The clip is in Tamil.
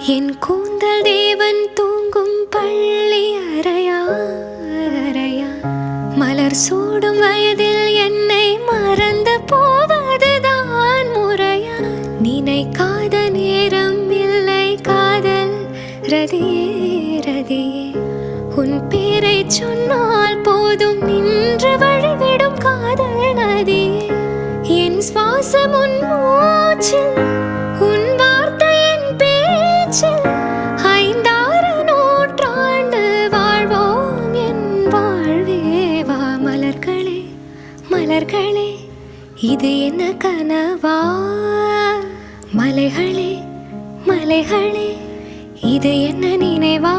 என் கூந்தல் தேவன் தூங்கும் பள்ளி அறையா அறையா, மலர் சூடும் வயதில் என்னை மறந்து போவதுதான் முறையா? நினைக்காத நேரம் இல்லை காதல் ரதியே ரதியே, உன் பேரை சொன்னால் போதும் நின்று வழிவிடும் காதல் நதியே. என் சுவாசம் உன் மூச்சில், உன் வார்த்தை என் பேச்சில், 5-6 நூற்றாண்டு வாழ்வோம் என் வாழ்வேவா. மலர்களே மலர்களே, இது என்ன கனவா? மலைகளே மலைகளே, இது என்ன நினைவா?